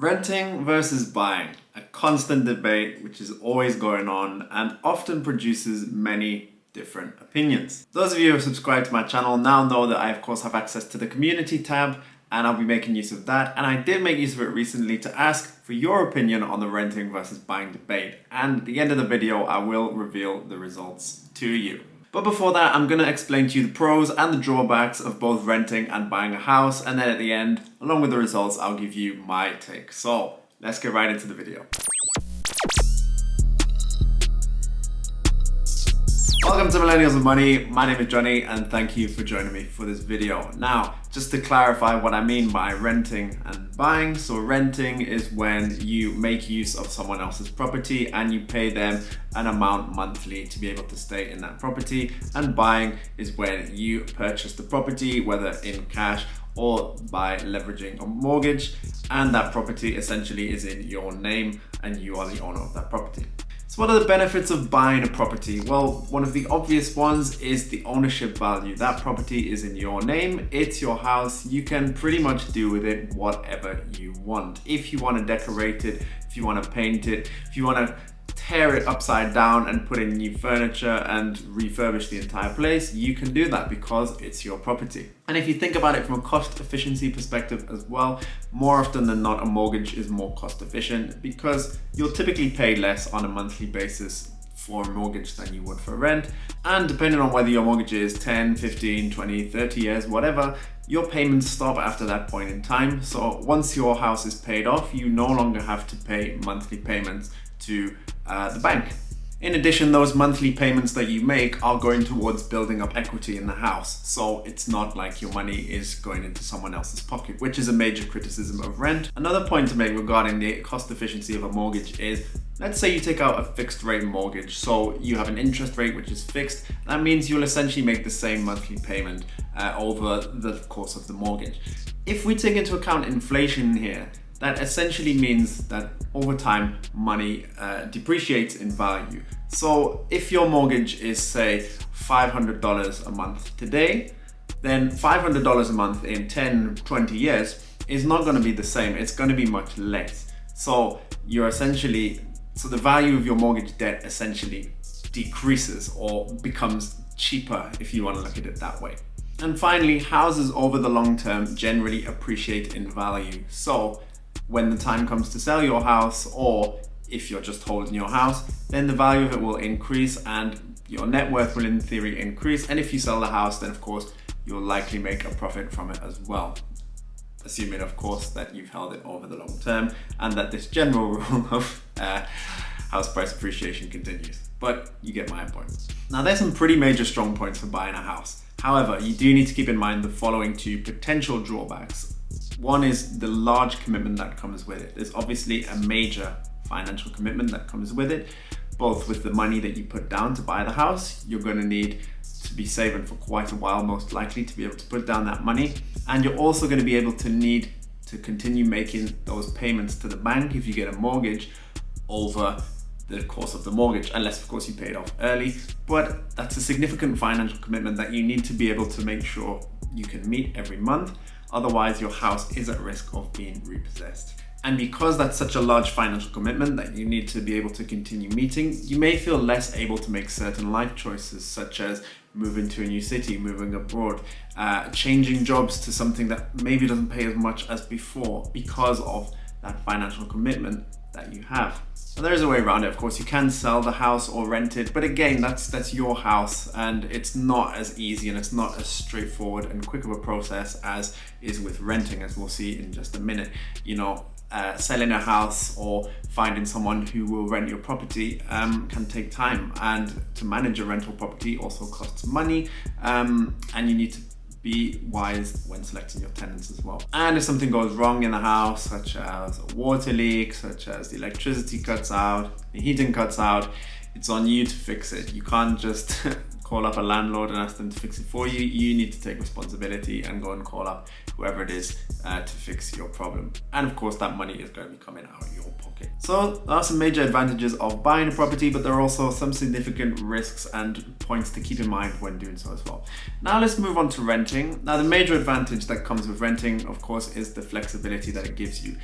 Renting versus buying, a constant debate which is always going on and often produces many different opinions. Those of you who have subscribed to my channel now know that I of course have access to the community tab, and I'll be making use of that. And I did make use of it recently to ask for your opinion on the renting versus buying debate. And at the end of the video, I will reveal the results to you. But before that, I'm going to explain to you the pros and the drawbacks of both renting and buying a house. And then at the end, along with the results, I'll give you my take. So let's get right into the video. Welcome to Millennials and Money. My name is Johnny and thank you for joining me for this video. Now, just to clarify what I mean by renting and buying. So renting is when you make use of someone else's property and you pay them an amount monthly to be able to stay in that property. And buying is when you purchase the property, whether in cash or by leveraging a mortgage, and that property essentially is in your name and you are the owner of that property. So what are the benefits of buying a property? Well, one of the obvious ones is the ownership value. That property is in your name, it's your house, you can pretty much do with it whatever you want. If you want to decorate it, if you want to paint it, if you want to tear it upside down and put in new furniture and refurbish the entire place, you can do that because it's your property. And if you think about it from a cost efficiency perspective as well, more often than not, a mortgage is more cost efficient because you'll typically pay less on a monthly basis for a mortgage than you would for rent. And depending on whether your mortgage is 10, 15, 20, 30 years, whatever, your payments stop after that point in time. So once your house is paid off, you no longer have to pay monthly payments to the bank. In addition, those monthly payments that you make are going towards building up equity in the house. So it's not like your money is going into someone else's pocket, which is a major criticism of rent. Another point to make regarding the cost efficiency of a mortgage is, let's say you take out a fixed rate mortgage. So you have an interest rate which is fixed. That means you'll essentially make the same monthly payment over the course of the mortgage. If we take into account inflation here, that essentially means that over time, money depreciates in value. So if your mortgage is, say, $500 a month today, then $500 a month in 10, 20 years is not going to be the same. It's going to be much less. So the value of your mortgage debt essentially decreases or becomes cheaper, if you want to look at it that way. And finally, houses over the long term generally appreciate in value. So when the time comes to sell your house, or if you're just holding your house, then the value of it will increase and your net worth will in theory increase. And if you sell the house, then of course you'll likely make a profit from it as well. Assuming of course that you've held it over the long term and that this general rule of house price appreciation continues. But you get my point. Now there's some pretty major strong points for buying a house. However, you do need to keep in mind the following two potential drawbacks. One is the large commitment that comes with it. There's obviously a major financial commitment that comes with it, both with the money that you put down to buy the house. You're going to need to be saving for quite a while, most likely, to be able to put down that money. And you're also going to be able to need to continue making those payments to the bank if you get a mortgage over the course of the mortgage, unless of course you pay it off early. But that's a significant financial commitment that you need to be able to make sure you can meet every month. Otherwise, your house is at risk of being repossessed. And because that's such a large financial commitment that you need to be able to continue meeting, you may feel less able to make certain life choices, such as moving to a new city, moving abroad, changing jobs to something that maybe doesn't pay as much as before because of that financial commitment that you have. And there is a way around it. Of course, you can sell the house or rent it, but again, that's your house and it's not as easy and it's not as straightforward and quick of a process as is with renting, as we'll see in just a minute. Selling a house or finding someone who will rent your property can take time, and to manage a rental property also costs money, and you need to be wise when selecting your tenants as well. And if something goes wrong in the house, such as a water leak, such as the electricity cuts out, the heating cuts out, it's on you to fix it. You can't just call up a landlord and ask them to fix it for you. You need to take responsibility and go and call up whoever it is to fix your problem. And of course, that money is going to be coming out of your pocket. market. So there are some major advantages of buying a property, but there are also some significant risks and points to keep in mind when doing so as well. Now let's move on to renting. Now the major advantage that comes with renting, of course, is the flexibility that it gives you.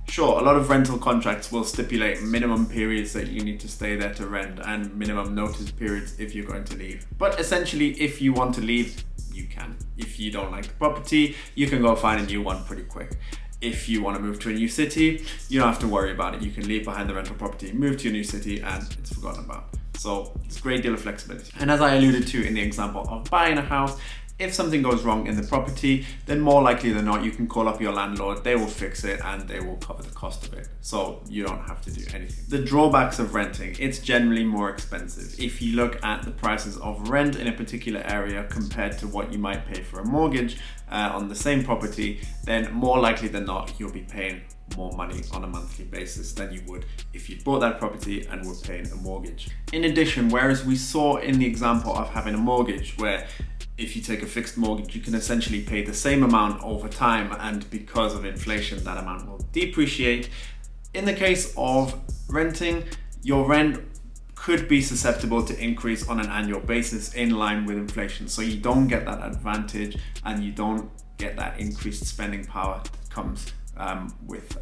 Sure, a lot of rental contracts will stipulate minimum periods that you need to stay there to rent and minimum notice periods if you're going to leave. But essentially, if you want to leave, you can. If you don't like the property, you can go find a new one pretty quick. If you want to move to a new city, you don't have to worry about it. You can leave behind the rental property, move to a new city, and it's forgotten about. So it's a great deal of flexibility. And as I alluded to in the example of buying a house, if something goes wrong in the property, then more likely than not, you can call up your landlord, they will fix it and they will cover the cost of it. So you don't have to do anything. The drawbacks of renting, it's generally more expensive. If you look at the prices of rent in a particular area compared to what you might pay for a mortgage on the same property, then more likely than not, you'll be paying more money on a monthly basis than you would if you bought that property and were paying a mortgage. In addition, whereas we saw in the example of having a mortgage where if you take a fixed mortgage, you can essentially pay the same amount over time, and because of inflation, that amount will depreciate. In the case of renting, your rent could be susceptible to increase on an annual basis in line with inflation. So you don't get that advantage and you don't get that increased spending power that comes with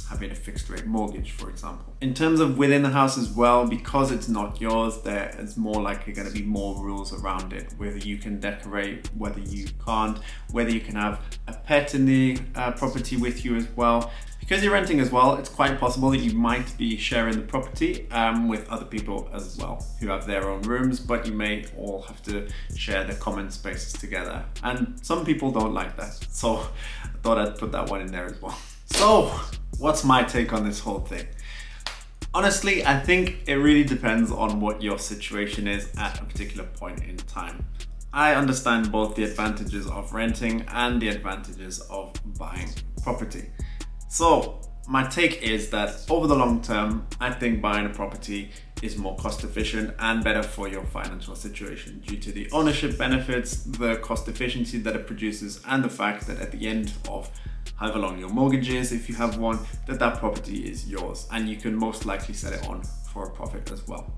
having a fixed rate mortgage, for example. In terms of within the house as well, because it's not yours, there is more likely going to be more rules around it, whether you can decorate, whether you can't, whether you can have a pet in the property with you as well. Because you're renting as well, it's quite possible that you might be sharing the property with other people as well who have their own rooms, but you may all have to share the common spaces together. And some people don't like that. So I thought I'd put that one in there as well. So what's my take on this whole thing? Honestly, I think it really depends on what your situation is at a particular point in time. I understand both the advantages of renting and the advantages of buying property. So my take is that over the long term, I think buying a property is more cost efficient and better for your financial situation due to the ownership benefits, the cost efficiency that it produces, and the fact that at the end of however long your mortgage is, if you have one, that property is yours and you can most likely sell it on for a profit as well.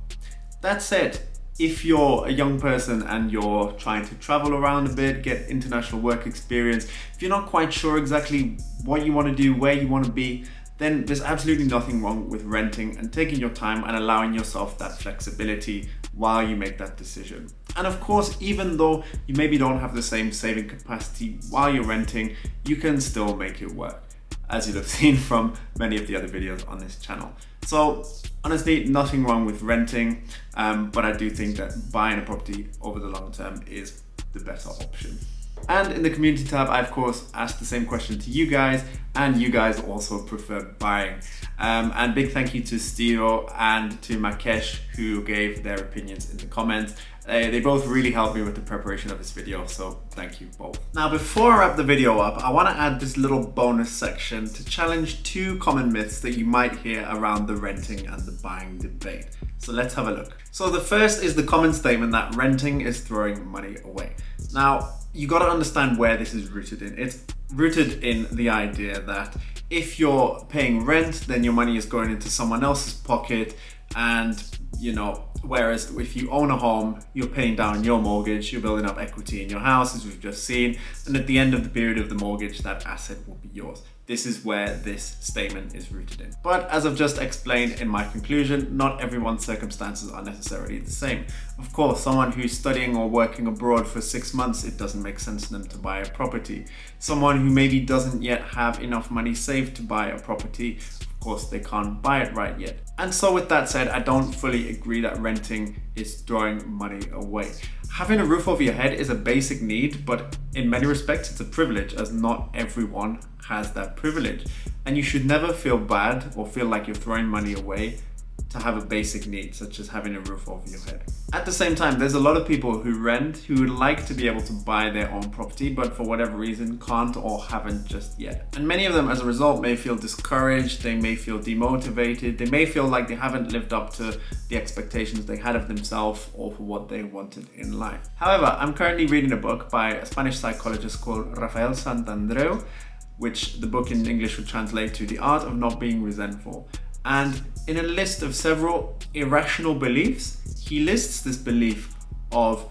That said, if you're a young person and you're trying to travel around a bit, get international work experience, if you're not quite sure exactly what you want to do, where you want to be, then there's absolutely nothing wrong with renting and taking your time and allowing yourself that flexibility while you make that decision. And of course, even though you maybe don't have the same saving capacity while you're renting, you can still make it work, as you'll have seen from many of the other videos on this channel. So honestly, nothing wrong with renting, but I do think that buying a property over the long term is the better option. And in the community tab, I of course asked the same question to you guys, and you guys also preferred buying. And big thank you to Steve and to Makesh who gave their opinions in the comments. They both really helped me with the preparation of this video, so thank you both. Now before I wrap the video up, I want to add this little bonus section to challenge 2 common myths that you might hear around the renting and the buying debate. So let's have a look. So the first is the common statement that renting is throwing money away. Now, you got to understand where this is rooted in. It's rooted in the idea that if you're paying rent, then your money is going into someone else's pocket, and whereas if you own a home, you're paying down your mortgage, you're building up equity in your house, as we've just seen, and at the end of the period of the mortgage, that asset will be yours. This is where this statement is rooted in. But as I've just explained in my conclusion, not everyone's circumstances are necessarily the same. Of course, someone who's studying or working abroad for 6 months, it doesn't make sense to them to buy a property. Someone who maybe doesn't yet have enough money saved to buy a property, of course, they can't buy it right yet. And so with that said, I don't fully agree that renting is throwing money away. Having a roof over your head is a basic need, but in many respects, it's a privilege, as not everyone has that privilege. And you should never feel bad or feel like you're throwing money away to have a basic need, such as having a roof over your head. At the same time, there's a lot of people who rent who would like to be able to buy their own property, but for whatever reason can't or haven't just yet. And many of them, as a result, may feel discouraged, they may feel demotivated, they may feel like they haven't lived up to the expectations they had of themselves or for what they wanted in life. However, I'm currently reading a book by a Spanish psychologist called Rafael Santandreu, which the book in English would translate to The Art of Not Being Resentful. And in a list of several irrational beliefs, he lists this belief of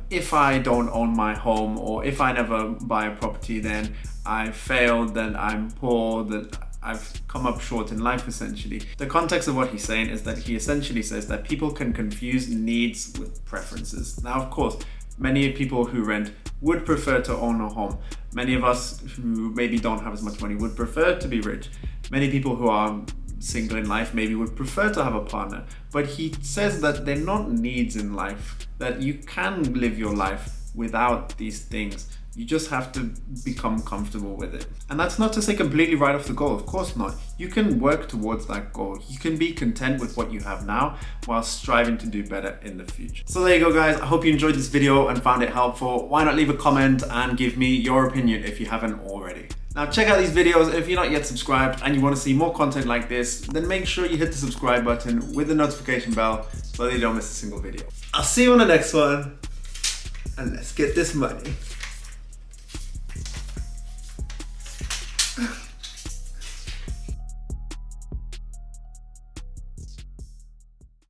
if I don't own my home, or if I never buy a property, then I failed, then I'm poor, that I've come up short in life, essentially. The context of what he's saying is that he essentially says that people can confuse needs with preferences. Now, of course, many people who rent would prefer to own a home. Many of us who maybe don't have as much money would prefer to be rich. Many people who are single in life maybe would prefer to have a partner. But he says that they're not needs in life, that you can live your life without these things. You just have to become comfortable with it. And that's not to say completely write off the goal, of course not. You can work towards that goal. You can be content with what you have now while striving to do better in the future. So there you go, guys. I hope you enjoyed this video and found it helpful. Why not leave a comment and give me your opinion if you haven't already. Now check out these videos. If you're not yet subscribed and you want to see more content like this, then make sure you hit the subscribe button with the notification bell so that you don't miss a single video. I'll see you on the next one, and let's get this money.